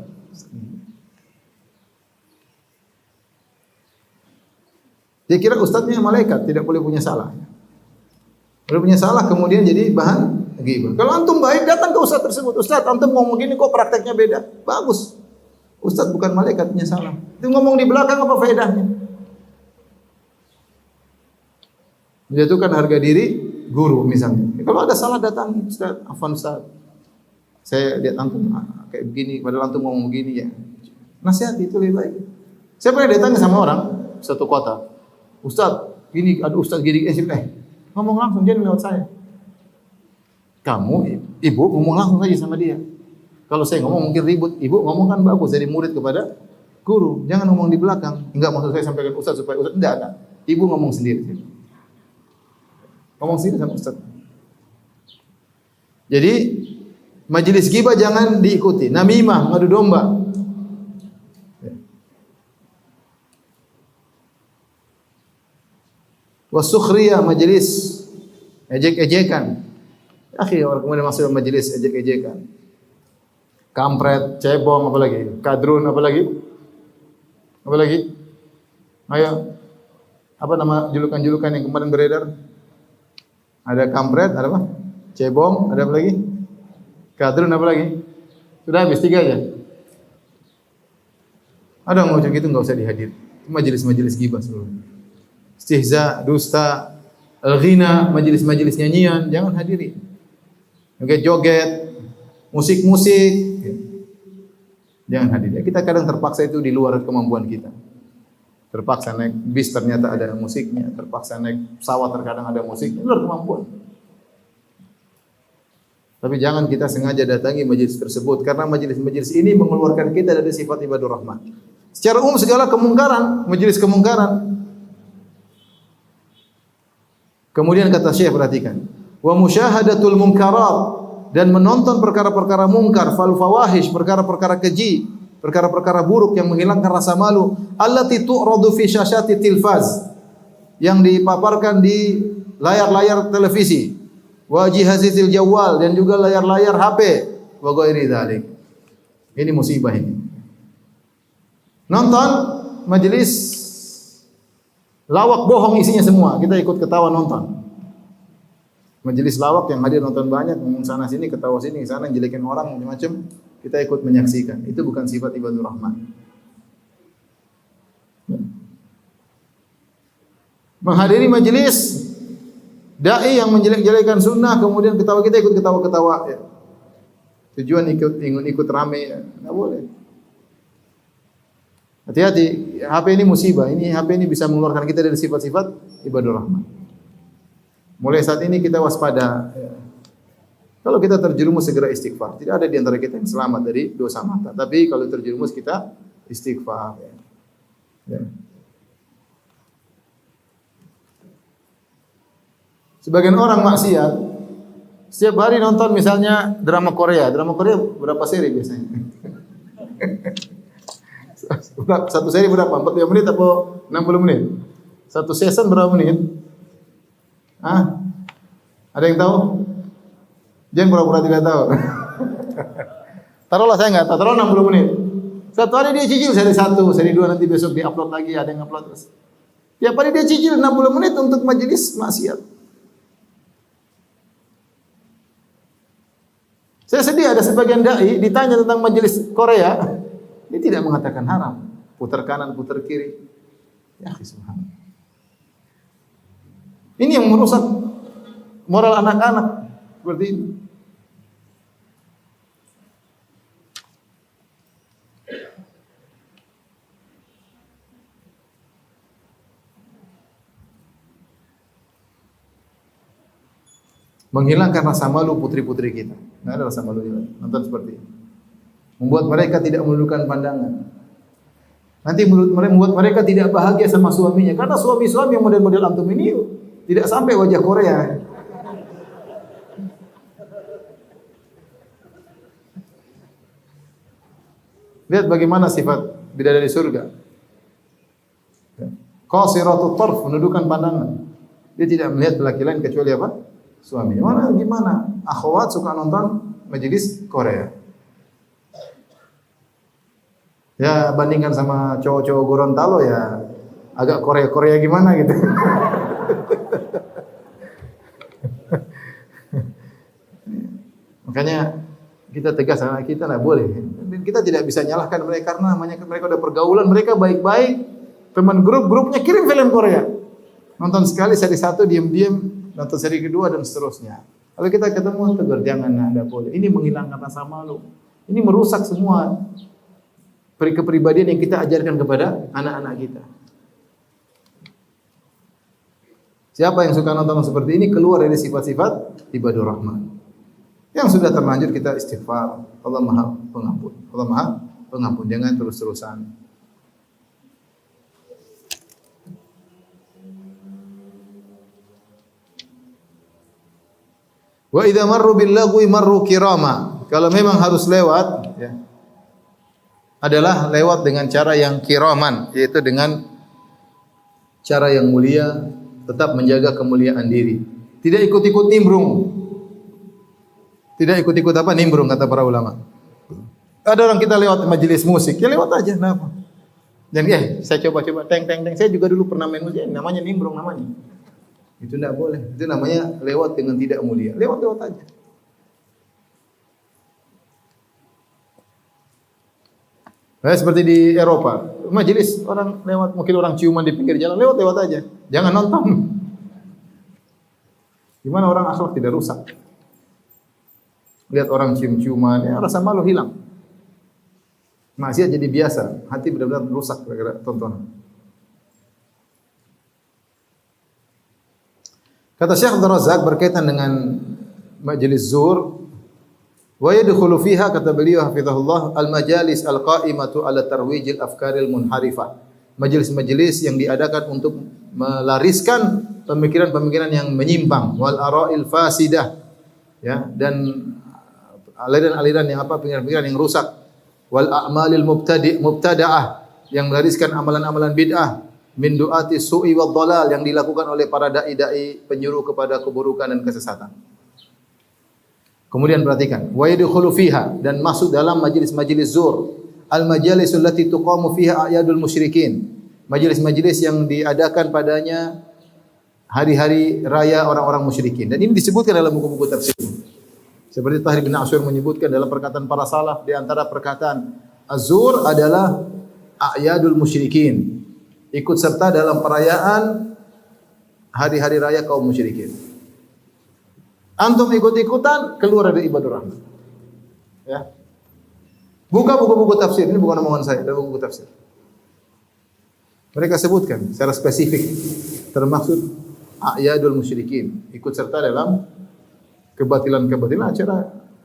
Dia kira ustadznya malaikat, tidak boleh punya salah. Kalau punya salah kemudian jadi bahan ghibah. Kalau antum baik datang ke ustaz tersebut, ustaz antum ngomong gini kok prakteknya beda. Bagus. Ustaz bukan malaikat, punya salah. Itu ngomong di belakang apa faedahnya? Menjatuhkan harga diri guru misalnya. Kalau ada salah datang, ustaz, afwan ustaz. Saya lihat antum kayak begini, padahal antum ngomong begini ya. Nasihat itu lebih baik. Saya pernah datang sama orang satu kota. Ustaz, gini ada ustaz gini ngomong langsung, jangan lewat saya. Kamu, ibu, ngomong langsung saja sama dia. Kalau saya ngomong mungkin ribut. Ibu ngomong kan bagus, dari murid kepada guru. Jangan ngomong di belakang. Enggak maksud saya sampaikan ustaz supaya ustaz. Enggak. Ibu ngomong sendiri. Ngomong sendiri sama ustaz. Jadi, majelis ghibah jangan diikuti. Namimah, ngadu domba. Wasukhriyah, majelis ejek-ejekan. Akhi, orang kemudian masuk majelis ejek-ejekan. Kampret, cebong, apa lagi? Kadrun, apa lagi? Apa lagi? Ayo. Apa nama julukan-julukan yang kemarin beredar? Ada kampret, ada apa? Cebong, ada apa lagi? Kadrun, apa lagi? Sudah habis 3 aja. Ada yang ngomong gitu enggak usah dihadir. Majelis-majelis gibah seluruh. Istihza, dusta, al-ghina, majelis-majelis nyanyian, jangan hadiri. Joget-joget, musik-musik, jangan hadiri. Kita kadang terpaksa itu di luar kemampuan kita. Terpaksa naik bis ternyata ada musiknya, terpaksa naik pesawat terkadang ada musiknya, luar kemampuan. Tapi jangan kita sengaja datangi majelis tersebut karena majelis-majelis ini mengeluarkan kita dari sifat ibadur rahman. Secara umum segala kemungkaran, majelis kemungkaran. Kemudian kata Syekh, perhatikan, wa musyahadatul munkarat, dan menonton perkara-perkara mungkar, fal fawahish, perkara-perkara keji, perkara-perkara buruk yang menghilangkan rasa malu, allati tu'radu fi syasyati tilfaz, yang dipaparkan di layar-layar televisi, wa jihazil jawal, dan juga layar-layar HP, wa ghairi dzalik. Ini musibah ini. Nonton majelis lawak bohong isinya semua, kita ikut ketawa nonton. Majelis lawak yang hadir nonton banyak, ngomong sana sini, ketawa sini, sana jelekin orang macam-macam, kita ikut menyaksikan. Itu bukan sifat ibadur rahman. Menghadiri majelis dai yang menjelek-jelekan sunnah, kemudian ketawa, kita ikut ketawa-ketawa. Ya. Tujuan ikut rame, ya. Nggak boleh. Hati-hati, HP ini musibah. HP ini bisa mengeluarkan kita dari sifat-sifat ibadur rahman. Mulai saat ini kita waspada. Ya. Kalau kita terjerumus segera istighfar. Tidak ada di antara kita yang selamat dari dosa mata. Tapi kalau terjerumus kita istighfar. Ya. Ya. Sebagian orang maksiat setiap hari nonton misalnya drama Korea. Drama Korea berapa seri biasanya? Satu seri berapa? 45 menit atau 60 menit? Satu season berapa menit? Hah? Ada yang tahu? Jangan pura-pura tidak tahu. Taruhlah saya enggak tahu, taruh 60 menit. Satu hari dia cicil seri 1, seri 2, nanti besok di-upload lagi, ada yang upload terus. Tiap hari dia cicil 60 menit untuk majelis maksiat. Saya sedih ada sebagian dai ditanya tentang majelis Korea, dia tidak mengatakan haram. Putar kanan, putar kiri. Ya, subhanallah. Ini yang merusak moral anak-anak seperti ini. Menghilangkan rasa malu putri-putri kita. Nggak ada rasa malu juga. Nonton seperti ini. Membuat mereka tidak menundukkan pandangan. Nanti membuat mereka tidak bahagia sama suaminya. Karena suami-suami yang model-model antum ini tidak sampai wajah Korea. Lihat bagaimana sifat bidadari surga. Qasiratut tarf, menundukkan pandangan. Dia tidak melihat laki lain kecuali apa? Suaminya. Mana gimana? Akhwat suka nonton majelis Korea. Ya bandingkan sama cowok-cowok Gorontalo ya agak Korea-Korea gimana gitu. Makanya kita tegas sama kita lah boleh. Kita tidak bisa nyalahkan mereka karena namanya mereka udah pergaulan, mereka baik-baik. Teman grupnya kirim film Korea. Nonton sekali seri 1 diam-diam, nonton seri kedua dan seterusnya. Kalau kita ketemu tegur jangan ada boleh. Ini menghilangkan rasa malu. Ini merusak semua kepribadian yang kita ajarkan kepada anak-anak kita. Siapa yang suka nonton seperti ini keluar dari sifat-sifat ibadur rahman. Yang sudah terlanjur kita istighfar. Allah Maha Pengampun. Allah Maha Pengampun. Jangan terus-terusan. Wa idza marru bil lagwi marru kirama. Kalau memang harus lewat ya, adalah lewat dengan cara yang kiraman, yaitu dengan cara yang mulia, tetap menjaga kemuliaan diri. Tidak ikut-ikut nimbrung. Tidak ikut-ikut apa? Nimbrung kata para ulama. Ada orang kita lewat majelis musik, ya lewat aja, kenapa? Dan saya coba-coba teng. Saya juga dulu pernah main musik, namanya nimbrung namanya. Itu tidak boleh. Itu namanya lewat dengan tidak mulia. Lewat aja. Seperti di Eropa, majelis orang lewat, mungkin orang ciuman di pinggir jalan, lewat aja. Jangan nonton. Gimana orang akhlak tidak rusak? Lihat orang cium-ciuman, rasa malu hilang. Maksiat jadi biasa, hati benar-benar rusak gara-gara tontonan. Kata Syekh Abdul Razak berkaitan dengan majelis zur, wa yadkhulu fiha, kata beliau hafizahullah, al-majalis al-qa'imatu ala tarwijil afkaril munharifah. Majelis-majelis yang diadakan untuk melariskan pemikiran-pemikiran yang menyimpang, wal ara'il fasidah, ya, dan aliran-aliran yang pemikiran-pemikiran yang rusak. Wal a'malil mubtada'ah, yang melariskan amalan-amalan bid'ah, min du'ati su'i wad dhalal, yang dilakukan oleh para dai-dai penyuruh kepada keburukan dan kesesatan. Kemudian perhatikan, wa yadkhulu fiha, dan masuk dalam majelis-majelis zur, al majalisul lati tuqamu fiha a'yadul musyrikin, majelis-majelis yang diadakan padanya hari-hari raya orang-orang musyrikin. Dan ini disebutkan dalam buku-buku tafsir. Seperti Tahir bin Asyur menyebutkan dalam perkataan para salaf, di antara perkataan az-zur adalah a'yadul musyrikin, ikut serta dalam perayaan hari-hari raya kaum musyrikin. Antum ikut-ikutan, keluar dari ibadur rahman. Ya. Buka buku-buku tafsir, ini bukan omongan saya, ada buku tafsir. Mereka sebutkan secara spesifik, termaksud a'yadul musyrikin, ikut serta dalam kebatilan-kebatilan,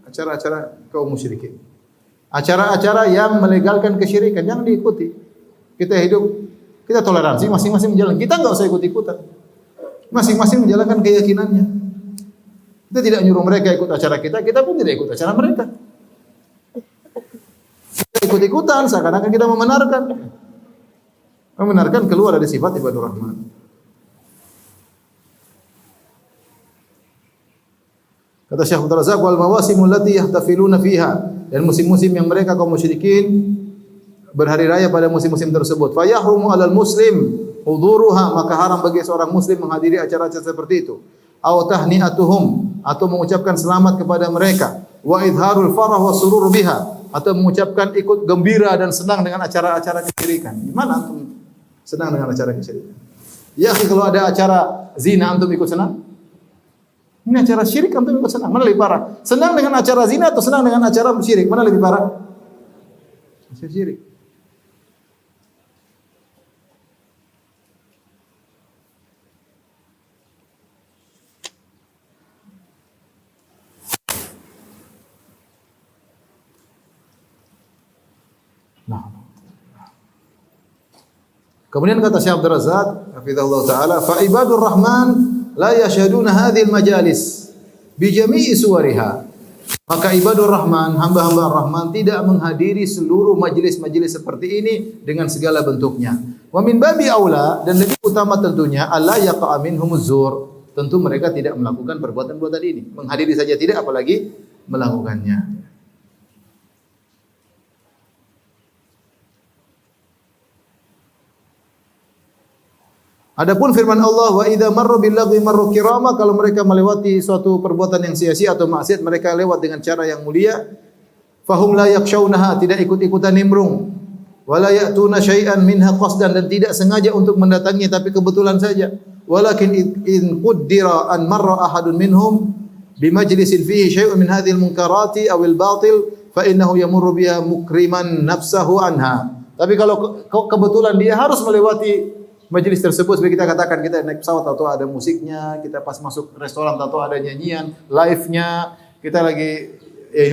acara-acara kaum musyrikin. Acara-acara yang melegalkan kesyirikan jangan diikuti. Kita hidup, kita toleransi, masing-masing menjalan. Kita enggak usah ikut-ikutan. Masing-masing menjalankan keyakinannya. Kita tidak nyuruh mereka ikut acara kita, kita pun tidak ikut acara mereka. Kita ikut-ikutan seakan-akan kita membenarkan keluar dari sifat ibadur rahman. Kata Syekh Abdul Razak, wal mawasimul lati yahtafiluna fiha, dan musim-musim yang mereka kaum musyrikin berhari raya pada musim-musim tersebut. Fa yahrumu 'alal muslim huduruha, maka haram bagi seorang muslim menghadiri acara-acara seperti itu. Aw tahni'atuhum, atau mengucapkan selamat kepada mereka. Wa idharul farah wa surur biha, atau mengucapkan ikut gembira dan senang dengan acara-acara kesyirikan. Gimana antum senang dengan acara kesyirikan? Ya, kalau ada acara zina antum ikut senang? Ini acara syirik, antum ikut senang. Mana lebih parah? Senang dengan acara zina atau senang dengan acara syirik? Mana lebih parah? Acara syirik. Nah. Kemudian kata Syekh Abdul Razak, hafizahullah taala, fa ibadur rahman la yashhaduna hadhil majalis bi jami'i suwariha. Maka ibadur rahman, hamba-hamba rahman tidak menghadiri seluruh majelis-majelis seperti ini dengan segala bentuknya. Wa min babi aula, dan lebih utama tentunya alla yaqa minhumuz zur. Tentu mereka tidak melakukan perbuatan-perbuatan ini. Menghadiri saja tidak, apalagi melakukannya. Adapun firman Allah, wa idza marru bil lagwi marru kirama, kalau mereka melewati suatu perbuatan yang sia-sia atau maksiat, mereka lewat dengan cara yang mulia. Fahum la yakshawnaha, tidak ikut-ikutan nimbrung. Wala ya'tuna syai'an minha qasdan, dan tidak sengaja untuk mendatangi, tapi kebetulan saja. Walakin in quddira an marra ahadun minhum bimajlisin fihi syai'un min hadhil munkarati awil batil fa innahu yamurru biha mukriman nafsahu anha. Tapi kalau kebetulan dia harus melewati majelis tersebut, seperti kita katakan, kita naik pesawat atau ada musiknya, kita pas masuk restoran atau ada nyanyian, live-nya, kita lagi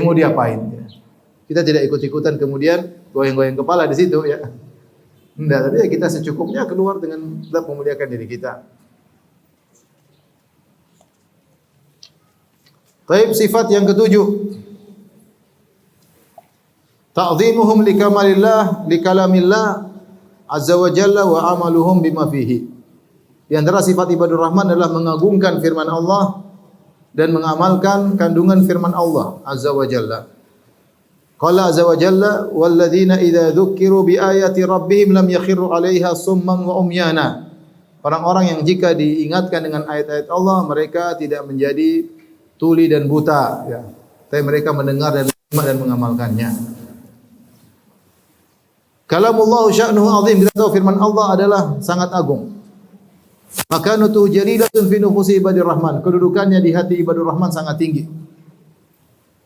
mau diapain ya. Kita tidak ikut-ikutan kemudian goyang-goyang kepala di situ ya. Enggak, tapi ya kita secukupnya keluar dengan tetap memuliakan diri kita. Baik, sifat yang ketujuh. Ta'dhimuhum likamalillah, likalamillah azza wa jalla wa amaluhum bima fihi. Di antara sifat ibadur rahman adalah mengagungkan firman Allah dan mengamalkan kandungan firman Allah azza wa jalla. Qala azza wa jalla walladzina idza dzukiru bi ayati rabbihim lam yakhiru 'alaiha summan wa umyana. Orang-orang yang jika diingatkan dengan ayat-ayat Allah, mereka tidak menjadi tuli dan buta, ya. Tapi mereka mendengar dan mengamalkannya. Kalamullahu sya'nuhu 'azim. Kita tahu firman Allah adalah sangat agung. Makanatu jalilatun fi nufusi ibadir rahman. Kedudukannya di hati ibadur rahman sangat tinggi.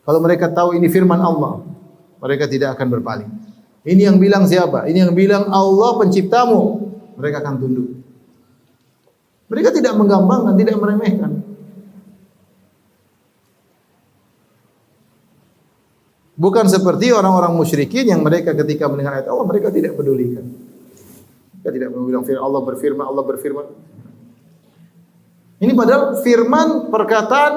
Kalau mereka tahu ini firman Allah, mereka tidak akan berpaling. Ini yang bilang siapa? Ini yang bilang Allah penciptamu. Mereka akan tunduk. Mereka tidak menggampangkan, tidak meremehkan. Bukan seperti orang-orang musyrikin yang mereka ketika mendengar ayat Allah, mereka tidak pedulikan. Mereka tidak bilang Allah berfirman, Allah berfirman. Ini padahal firman perkataan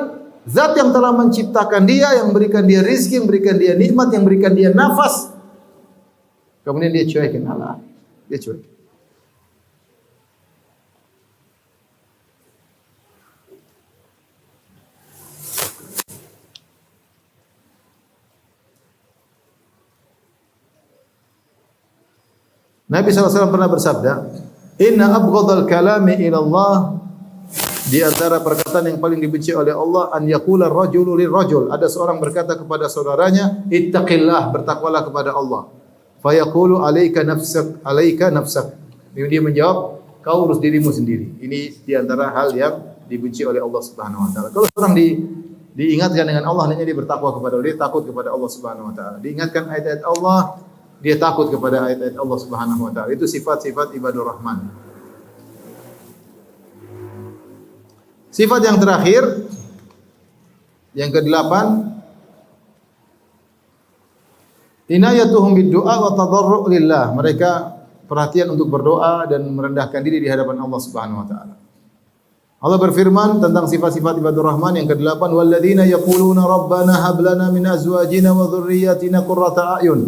zat yang telah menciptakan dia, yang berikan dia rizki, yang berikan dia nikmat, yang berikan dia nafas. Kemudian dia cuekin, Allah. Dia cuekin. Nabi SAW pernah bersabda, Inna abghadal kalami ilallah, di antara perkataan yang paling dibenci oleh Allah, an yaqula rajulu lirrajul, ada seorang berkata kepada saudaranya, ittaqillah, bertakwalah kepada Allah. Fa yaqulu alaika nafsak. Dia menjawab, kau urus dirimu sendiri. Ini di antara hal yang dibenci oleh Allah Subhanahu wa taala. Kalau seorang diingatkan dengan Allah, hendaknya dia bertakwa kepada Allah, dia takut kepada Allah Subhanahu wa taala. Diingatkan ayat-ayat Allah, dia takut kepada ayat-ayat Allah Subhanahu wa taala. Itu sifat-sifat ibadur rahman. Sifat yang terakhir, yang ke-8, inayatuhum bid-du'a wa tadarru' lillah. Mereka perhatian untuk berdoa dan merendahkan diri di hadapan Allah Subhanahu wa taala. Allah berfirman tentang sifat-sifat ibadur rahman yang ke-8, walladzina yaquluna rabbana hab lana min azwajina wa dhurriyyatina qurrata a'yun.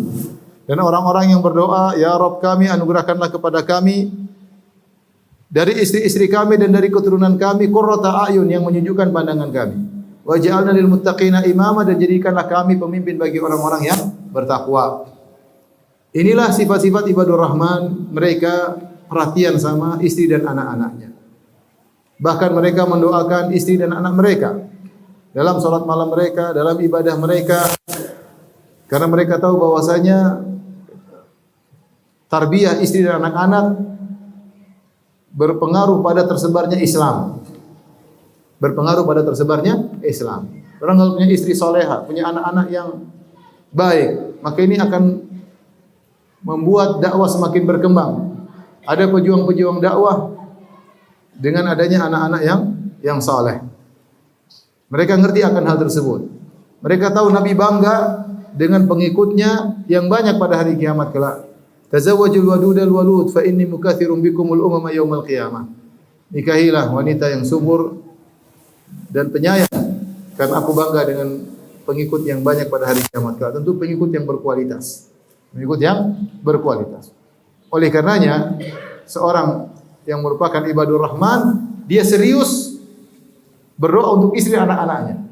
Dan orang-orang yang berdoa, ya Rabb kami, anugerahkanlah kepada kami dari istri-istri kami dan dari keturunan kami qurrata a'yun, yang menyejukkan pandangan kami. Waj'alna lil muttaqina imama, dan jadikanlah kami pemimpin bagi orang-orang yang bertakwa. Inilah sifat-sifat ibadur rahman, mereka perhatian sama istri dan anak-anaknya. Bahkan mereka mendoakan istri dan anak mereka dalam salat malam mereka, dalam ibadah mereka, karena mereka tahu bahwasanya tarbiyah istri dan anak-anak berpengaruh pada tersebarnya Islam. Berpengaruh pada tersebarnya Islam. Orang kalau punya istri soleha, punya anak-anak yang baik, maka ini akan membuat dakwah semakin berkembang. Ada pejuang-pejuang dakwah dengan adanya anak-anak yang saleh. Mereka ngerti akan hal tersebut. Mereka tahu Nabi bangga dengan pengikutnya yang banyak pada hari kiamat kelak. Tazawwajul wadudal walud fa inni mukatsirun bikumul umama yaumal qiyamah. Nikahilah wanita yang subur dan penyayang, karena aku bangga dengan pengikut yang banyak pada hari kiamat kelak. Tentu pengikut yang berkualitas. Pengikut yang berkualitas. Oleh karenanya, seorang yang merupakan ibadur rahman, dia serius berdoa untuk istri anak-anaknya.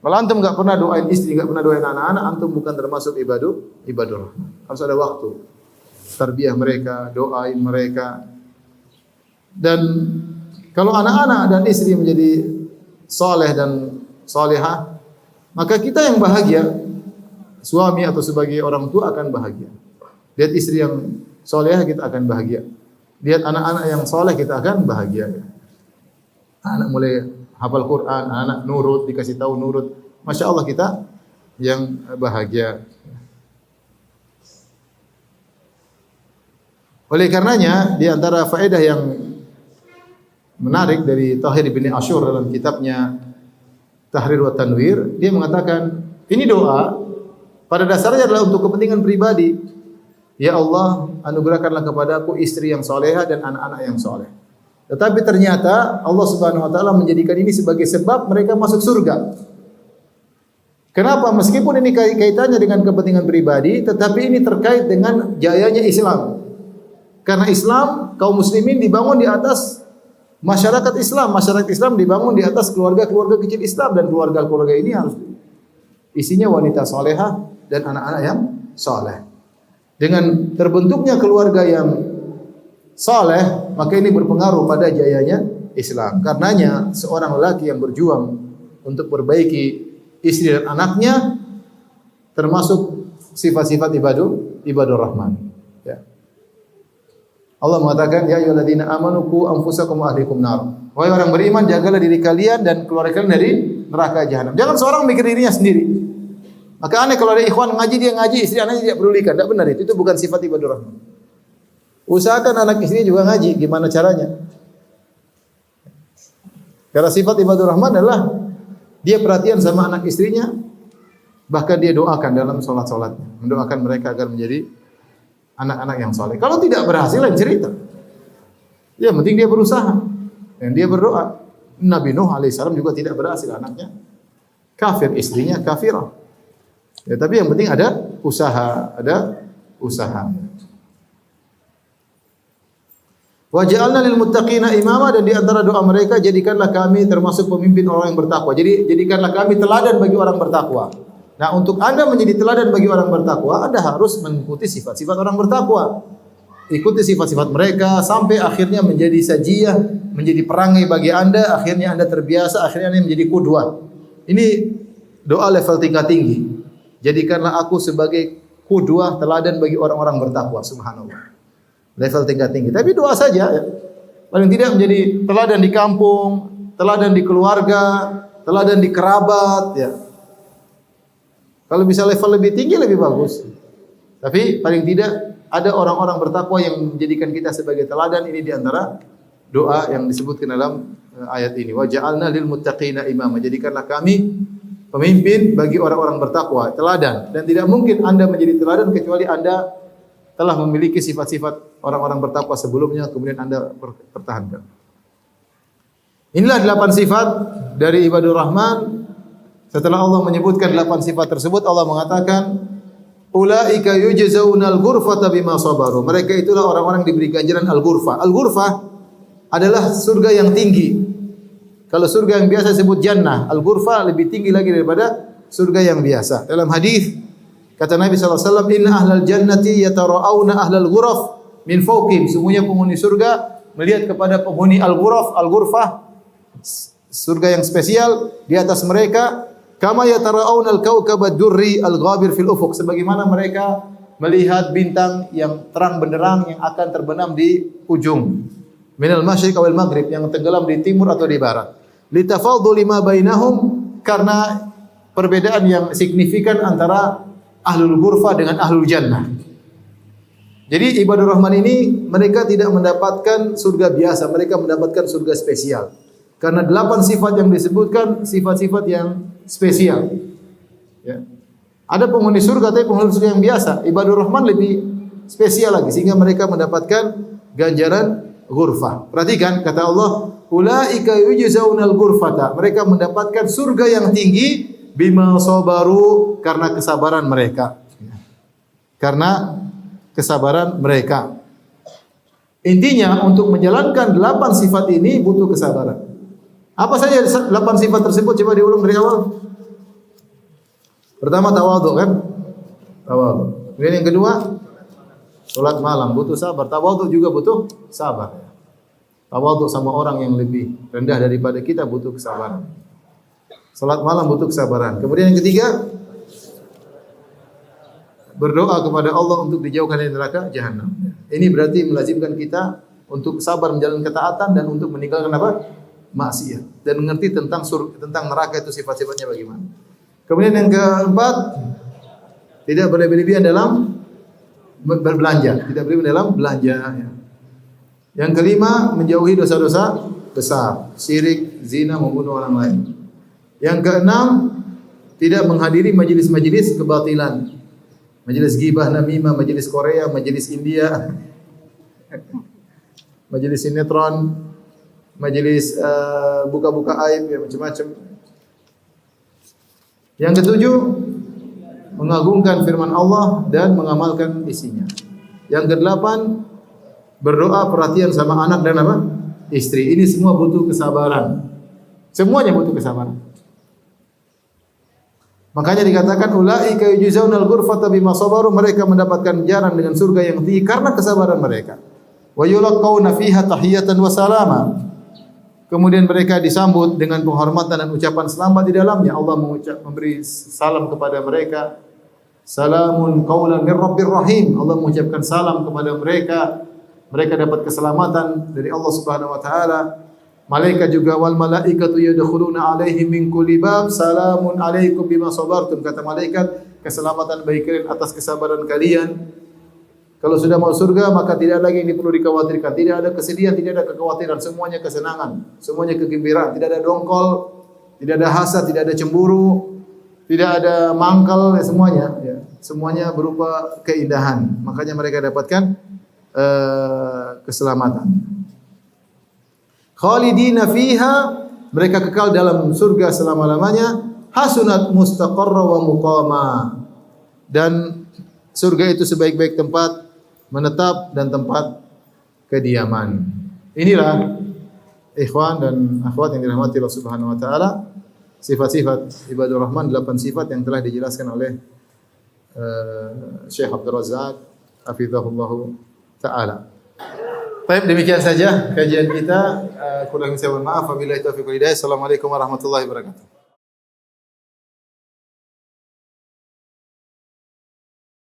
Kalau antum enggak pernah doain istri, enggak pernah doain anak-anak, antum bukan termasuk ibadur rahman. Harus ada waktu tarbiyah mereka, doain mereka. Dan kalau anak-anak dan istri menjadi saleh dan salihah, maka kita yang bahagia, suami atau sebagai orang tua akan bahagia. Lihat istri yang salihah, kita akan bahagia. Lihat anak-anak yang saleh, kita akan bahagia. Anak mulai hafal Quran, anak nurut, dikasih tahu nurut. Masya Allah, kita yang bahagia. Oleh karenanya, di antara faedah yang menarik dari Tahir bin Ashur dalam kitabnya Tahrir wa Tanwir, dia mengatakan, ini doa pada dasarnya adalah untuk kepentingan pribadi. Ya Allah, anugerahkanlah kepadaku istri yang soleha dan anak-anak yang soleh. Tetapi ternyata Allah Subhanahu wa taala menjadikan ini sebagai sebab mereka masuk surga. Kenapa? Meskipun ini kaitannya dengan kepentingan pribadi, tetapi ini terkait dengan jayanya Islam. Karena Islam, kaum muslimin dibangun di atas masyarakat Islam. Masyarakat Islam dibangun di atas keluarga-keluarga kecil Islam, dan keluarga-keluarga ini harus isinya wanita salehah, dan anak-anak yang saleh. Dengan terbentuknya keluarga yang saleh, maka ini berpengaruh pada jayanya Islam. Karenanya seorang lelaki yang berjuang untuk perbaiki istri dan anaknya termasuk sifat-sifat ibadur rahman. Ya. Allah mengatakan, ya ayyuhalladzina amanu qu anfusakum wa ahlikum nar. Wahai orang beriman, jagalah diri kalian dan keluarga kalian dari neraka jahanam. Jangan seorang mikir dirinya sendiri. Maka aneh kalau ada ikhwan ngaji, dia ngaji, istri anaknya tidak pedulikan. Tidak benar itu bukan sifat ibadur rahman. Usahakan anak istri juga ngaji, gimana caranya? Karena sifat ibadur rahman adalah dia perhatian sama anak istrinya, bahkan dia doakan dalam solat-solatnya, mendoakan mereka agar menjadi anak-anak yang soleh. Kalau tidak berhasil, lain cerita. Ya, penting dia berusaha dan dia berdoa. Nabi Nuh alaihissalam juga tidak berhasil, anaknya kafir, istrinya kafirah. Ya, tapi yang penting ada usaha, Wa ja'alna lil muttaqina imama, dan di antara doa mereka, jadikanlah kami termasuk pemimpin orang yang bertakwa. Jadi jadikanlah kami teladan bagi orang bertakwa. Nah, untuk Anda menjadi teladan bagi orang bertakwa, Anda harus mengikuti sifat-sifat orang bertakwa. Ikuti sifat-sifat mereka sampai akhirnya menjadi sajiyah, menjadi perangai bagi Anda, akhirnya Anda terbiasa, akhirnya Anda menjadi qudwah. Ini doa level tingkat tinggi. Jadikanlah aku sebagai qudwah, teladan bagi orang-orang bertakwa, subhanallah. Level tingkat tinggi. Tapi doa saja ya. Paling tidak menjadi teladan di kampung, teladan di keluarga, teladan di kerabat ya. Kalau bisa level lebih tinggi lebih bagus. Tapi paling tidak ada orang-orang bertakwa yang menjadikan kita sebagai teladan. Ini di antara doa yang disebutkan dalam ayat ini. Wa ja'alna lil muttaqina imama. Jadikanlah kami pemimpin bagi orang-orang bertakwa, teladan. Dan tidak mungkin Anda menjadi teladan kecuali Anda telah memiliki sifat-sifat orang-orang bertakwa sebelumnya, kemudian Anda pertahankan. Inilah 8 sifat dari ibadur rahman. Setelah Allah menyebutkan 8 sifat tersebut, Allah mengatakan, ulaika yujzaunal ghurfata bima sabaru. Mereka itulah orang-orang diberi ganjaran al-ghurfah. Al-ghurfah adalah surga yang tinggi. Kalau surga yang biasa disebut jannah, al-ghurfah lebih tinggi lagi daripada surga yang biasa. Dalam hadis kata Nabi SAW, inna ahlal jannati yatara'awna ahlal ghuraf min fawqim. Semuanya penghuni surga melihat kepada penghuni al-ghuraf, al-ghurfah, surga yang spesial di atas mereka. Kama yatara'awna al-kawkabad durri al-ghabir fil ufuq. Sebagaimana mereka melihat bintang yang terang benderang yang akan terbenam di ujung. Minal masyriq wal maghrib, yang tenggelam di timur atau di barat. Litafadhuli ma bainahum, karena perbedaan yang signifikan antara ahlul ghurfah dengan ahlul jannah. Jadi ibadur rahman ini mereka tidak mendapatkan surga biasa, mereka mendapatkan surga spesial. Karena 8 sifat yang disebutkan sifat-sifat yang spesial. Ya. Ada penghuni surga tapi penghuni surga yang biasa. Ibadur rahman lebih spesial lagi sehingga mereka mendapatkan ganjaran ghurfah. Perhatikan kata Allah, ulaika yujzaunal ghurfata. Mereka mendapatkan surga yang tinggi bima sabaru, karena kesabaran mereka. Karena kesabaran mereka. Intinya untuk menjalankan 8 sifat ini butuh kesabaran. Apa saja 8 sifat tersebut? Coba diulang dari awal. Pertama tawadhu kan? Tawadhu. Kemudian yang kedua salat malam, butuh sabar. Tawadhu juga butuh sabar. Tawadhu sama orang yang lebih rendah daripada kita butuh kesabaran. Salat malam butuh kesabaran. Kemudian yang ketiga, berdoa kepada Allah untuk dijauhkan dari neraka jahanam. Ini berarti melazimkan kita untuk sabar menjalankan ketaatan dan untuk meninggalkan apa? Maksiat, dan mengerti tentang neraka itu sifat-sifatnya bagaimana. Kemudian yang keempat, tidak berlebihan dalam berbelanja, tidak berlebihan dalam belanja. Yang kelima, menjauhi dosa-dosa besar, syirik, zina, membunuh orang lain. Yang keenam, tidak menghadiri majelis-majelis kebatilan, majelis ghibah, namimah, majelis Korea, majelis India, majelis sinetron, majelis buka-buka aib, ya, macam-macam. Yang ketujuh, mengagungkan firman Allah dan mengamalkan isinya. Yang kedelapan, berdoa perhatian sama anak dan apa? Istri. Ini semua butuh kesabaran. Semuanya butuh kesabaran. Makanya dikatakan ulaika yujzaunal ghurfata bima sabaru, mereka mendapatkan ganjaran dengan surga yang tinggi karena kesabaran mereka. Wa yulqauna fiha tahiyatan wa salama. Kemudian mereka disambut dengan penghormatan dan ucapan selamat di dalamnya. Allah memberi salam kepada mereka. Salamun qaulan mir rabbir rahim. Allah mengucapkan salam kepada mereka. Mereka dapat keselamatan dari Allah Subhanahu wa taala. Malaikat juga wal malaikatu yadkhuluna alaihim min kulli bab. Salamun alaikum bima sabartum. Kata malaikat, keselamatan bagi kalian atas kesabaran kalian. Kalau sudah masuk surga maka tidak lagi yang perlu dikhawatirkan. Tidak ada kesedihan, tidak ada kekhawatiran, semuanya kesenangan, semuanya kegembiraan. Tidak ada dongkol, tidak ada hasad, tidak ada cemburu, tidak ada mangkal, semuanya ya. Semuanya berupa keindahan. Makanya mereka dapatkan keselamatan. Khalidina fiha, mereka kekal dalam surga selama-lamanya. Hasunat mustaqarra wa muqama. Dan surga itu sebaik-baik tempat menetap dan tempat kediaman. Inilah ikhwan dan akhwat yang dirahmati Allah Subhanahu wa taala, sifat-sifat ibadur rahman, 8 sifat yang telah dijelaskan oleh Syekh Abdul Razak hafizahullah taala. Baik, demikian saja kajian kita. Kurang saya mohon maaf. Wabillahi taufiq wal hidayah. Assalamualaikum warahmatullahi wabarakatuh.